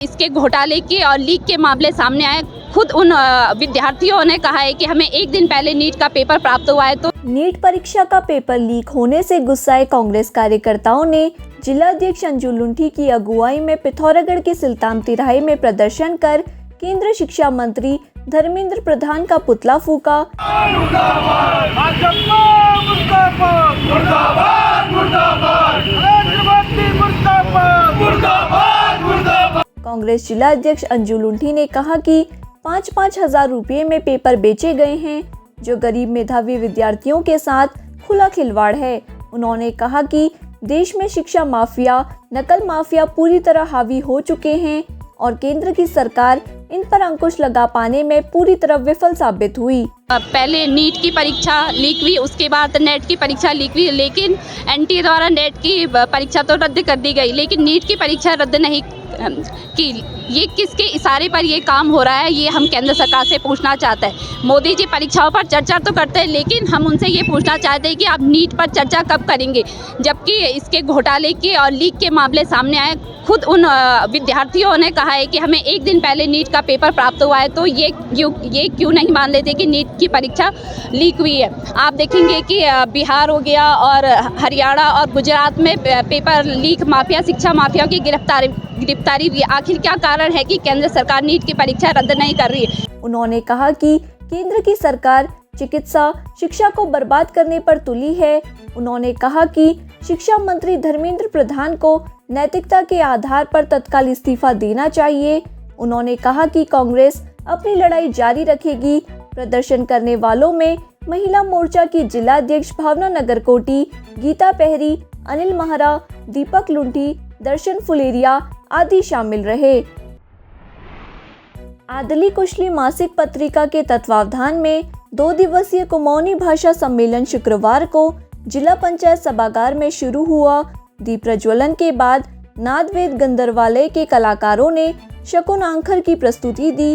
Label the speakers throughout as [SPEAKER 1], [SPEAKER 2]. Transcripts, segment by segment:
[SPEAKER 1] इसके घोटाले के और लीक के मामले सामने आए। खुद उन विद्यार्थियों ने कहा है कि हमें एक दिन पहले नीट का पेपर प्राप्त हुआ है। तो
[SPEAKER 2] नीट परीक्षा का पेपर लीक होने से गुस्साए कांग्रेस कार्यकर्ताओं ने जिलाध्यक्ष अंजू लुंठी की अगुवाई में पिथौरागढ़ के सिलताम तिराहे में प्रदर्शन कर केंद्र शिक्षा मंत्री धर्मेंद्र प्रधान का पुतला फूका। कांग्रेस जिला अध्यक्ष अंजू लुंठी ने कहा कि 5-5 हजार रुपये में पेपर बेचे गए हैं, जो गरीब मेधावी विद्यार्थियों के साथ खुला खिलवाड़ है। उन्होंने कहा कि देश में शिक्षा माफिया, नकल माफिया पूरी तरह हावी हो चुके हैं और केंद्र की सरकार इन पर अंकुश लगा पाने में पूरी तरह विफल साबित हुई।
[SPEAKER 1] पहले नीट की परीक्षा लीक हुई, उसके बाद नेट की परीक्षा लीक हुई, लेकिन एनटीए द्वारा नेट की परीक्षा तो रद्द कर दी गई, लेकिन नीट की परीक्षा रद्द नहीं की। ये किसके इशारे पर ये काम हो रहा है, ये हम केंद्र सरकार से पूछना चाहते हैं। मोदी जी परीक्षाओं पर चर्चा तो करते हैं, लेकिन हम उनसे ये पूछना चाहते हैं कि आप नीट पर चर्चा कब करेंगे, जबकि इसके घोटाले के और लीक के मामले सामने आए। खुद उन विद्यार्थियों ने कहा है कि हमें एक दिन पहले नीट का पेपर प्राप्त हुआ है, तो ये क्यों नहीं मान लेते कि नीट की परीक्षा लीक हुई है। आप देखेंगे कि बिहार हो गया और हरियाणा और गुजरात में पेपर लीक माफिया, शिक्षा माफिया की गिरफ्तारी हुई। आखिर क्या कारण है कि केंद्र सरकार नीट की परीक्षा रद्द नहीं कर रही है।
[SPEAKER 2] उन्होंने कहा कि केंद्र की सरकार चिकित्सा शिक्षा को बर्बाद करने पर तुली है। उन्होंने कहा कि शिक्षा मंत्री धर्मेंद्र प्रधान को नैतिकता के आधार पर तत्काल इस्तीफा देना चाहिए। उन्होंने कहा कि कांग्रेस अपनी लड़ाई जारी रखेगी। प्रदर्शन करने वालों में महिला मोर्चा की जिला अध्यक्ष भावना नगरकोटी, गीता पहरी, अनिल महरा, दीपक लुंठी, दर्शन फुलेरिया आदि शामिल रहे। आदली कुशली मासिक पत्रिका के तत्वावधान में 2 दिवसीय कुमाऊनी भाषा सम्मेलन शुक्रवार को जिला पंचायत सभागार में शुरू हुआ। दीप प्रज्वलन के बाद नादवेद गंधर्वालय के कलाकारों ने शकुन आंखर की प्रस्तुति दी।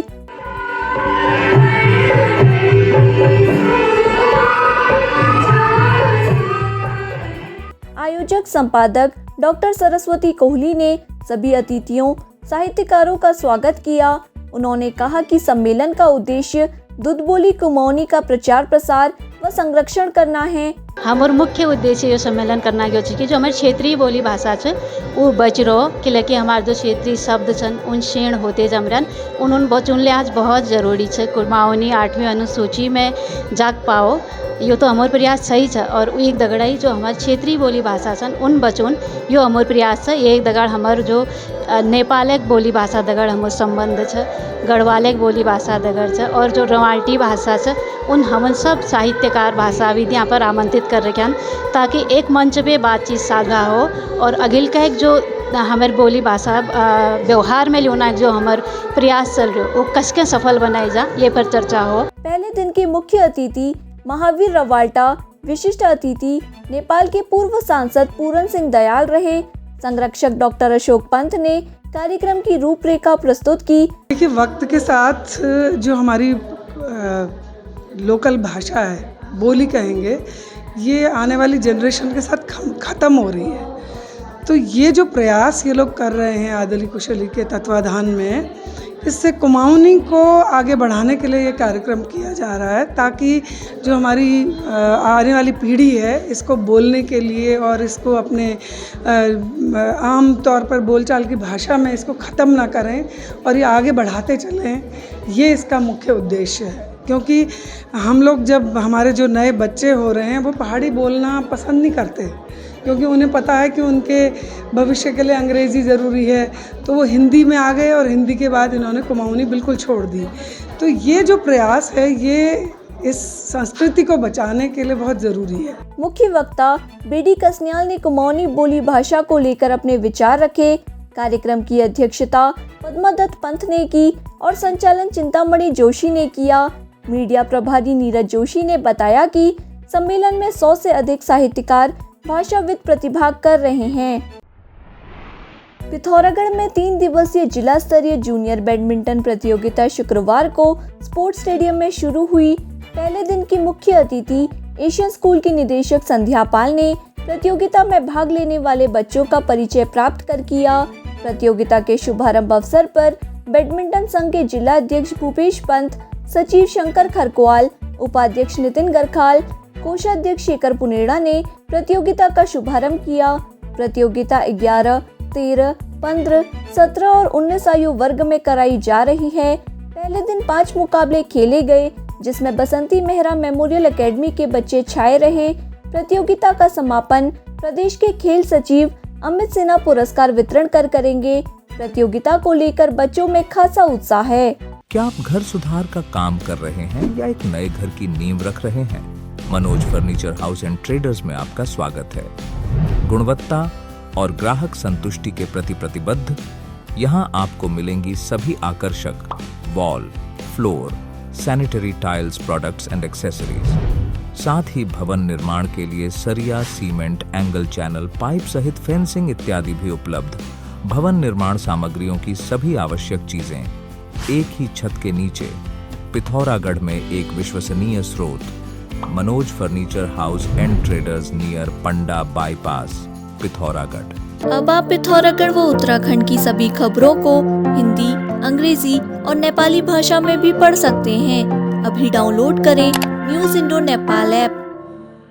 [SPEAKER 2] आयोजक संपादक डॉक्टर सरस्वती कोहली ने सभी अतिथियों साहित्यकारों का स्वागत किया। उन्होंने कहा कि सम्मेलन का उद्देश्य दुधबोली कुमाऊनी का प्रचार प्रसार व संरक्षण करना है।
[SPEAKER 3] हमार मुख्य उद्देश्य ये सम्मेलन करना यो कि जो हमारे क्षेत्रीय बोली भाषा है वो बच रहो, कि हमारे जो क्षेत्रीय शब्द छन उन क्षीण होते जमरन उन बचुन ले आज बहुत ज़रूरी है। कुमाऊनी 8वीं अनुसूची में जाग पाओ, यो तो हमार प्रयास सही है। और एक दगड़ाई जो हमारे क्षेत्रीय बोली भाषा छन उन बचुन यो हमार प्रयास है। एक दगड़ हमार जो नेपालक बोली भाषा दगड़ हमार संबंध है, गढ़वालक बोली भाषा दगड़ है, और जो रवाल्टी भाषा है उन हम सब साहित्यकार भाषाविद यहाँ पर आमंत्रित कर रखे हैं, ताकि एक मंच पे बातचीत साझा हो और अगिल का एक जो हमारे बोली भाषा व्यवहार में लेना जो हमारे प्रयास चल रहे वो कसके सफल बनाई जा, ये पर चर्चा हो।
[SPEAKER 2] पहले दिन के मुख्य अतिथि महावीर रवाल्टा, विशिष्ट अतिथि नेपाल के पूर्व सांसद पूरन सिंह दयाल रहे। संरक्षक डॉक्टर अशोक पंत ने कार्यक्रम की रूपरेखा प्रस्तुत की।
[SPEAKER 4] देखिए, वक्त के साथ जो हमारी लोकल भाषा है, बोली कहेंगे, ये आने वाली जनरेशन के साथ ख़त्म हो रही है। तो ये जो प्रयास ये लोग कर रहे हैं आदली कुशली के तत्वाधान में, इससे कुमाऊनी को आगे बढ़ाने के लिए ये कार्यक्रम किया जा रहा है, ताकि जो हमारी आने वाली पीढ़ी है इसको बोलने के लिए और इसको अपने आम तौर पर बोलचाल की भाषा में इसको ख़त्म ना करें और ये आगे बढ़ाते चलें, ये इसका मुख्य उद्देश्य है। क्योंकि हम लोग जब हमारे जो नए बच्चे हो रहे हैं वो पहाड़ी बोलना पसंद नहीं करते, क्योंकि उन्हें पता है कि उनके भविष्य के लिए अंग्रेज़ी ज़रूरी है, तो वो हिंदी में आ गए और हिंदी के बाद इन्होंने कुमाऊनी बिल्कुल छोड़ दी। तो ये जो प्रयास है ये इस संस्कृति को बचाने के लिए बहुत ज़रूरी है।
[SPEAKER 2] मुख्य वक्ता बीडी कसन्याल ने कुमाऊनी बोली भाषा को लेकर अपने विचार रखे। कार्यक्रम की अध्यक्षता पद्मादत्त पंत ने की और संचालन चिंतामणि जोशी ने किया। मीडिया प्रभारी नीरज जोशी ने बताया कि सम्मेलन में 100 से अधिक साहित्यकार भाषाविद प्रतिभाग कर रहे हैं। पिथौरागढ़ में 3 दिवसीय जिला स्तरीय जूनियर बैडमिंटन प्रतियोगिता शुक्रवार को स्पोर्ट्स स्टेडियम में शुरू हुई। पहले दिन की मुख्य अतिथि एशियन स्कूल की निदेशक संध्या पाल ने प्रतियोगिता में भाग लेने वाले बच्चों का परिचय प्राप्त कर किया। प्रतियोगिता के शुभारंभ अवसर पर बैडमिंटन संघ के जिला अध्यक्ष भूपेश पंत, सचिव शंकर खरकवाल, उपाध्यक्ष नितिन गरखाल, कोषाध्यक्ष शेखर पुनेड़ा ने प्रतियोगिता का शुभारंभ किया। प्रतियोगिता 11, 13, 15, 17 और 19 आयु वर्ग में कराई जा रही है। पहले दिन 5 मुकाबले खेले गए, जिसमें बसंती मेहरा मेमोरियल एकेडमी के बच्चे छाए रहे। प्रतियोगिता का समापन प्रदेश के खेल सचिव अमित सिन्हा पुरस्कार वितरण कर करेंगे। प्रतियोगिता को लेकर बच्चों में खासा उत्साह है।
[SPEAKER 5] क्या आप घर सुधार का काम कर रहे हैं या एक नए घर की नींव रख रहे हैं? Manoj furniture house and traders में आपका स्वागत है। गुणवत्ता और ग्राहक संतुष्टि के प्रति प्रतिबद्ध यहाँ आपको मिलेंगी सभी आकर्षक wall, floor, sanitary tiles products and accessories. साथ ही भवन निर्माण के लिए सरिया, सीमेंट, एंगल चैनल, पाइप सहित फेंसिंग इत्यादि भी उपलब्ध। भवन निर्माण सामग्रियों की सभी आवश्यक चीजें एक ही छत के नीचे। पिथौरागढ़ में एक विश्वसनीय स्रोत, Manoj furniture house and traders near Panda bypass, Pithoragarh.
[SPEAKER 2] अब आप पिथौरागढ़ व उत्तराखंड की सभी खबरों को हिंदी, अंग्रेजी और नेपाली भाषा में भी पढ़ सकते हैं। अभी डाउनलोड करें न्यूज़ इंडो नेपाल ऐप।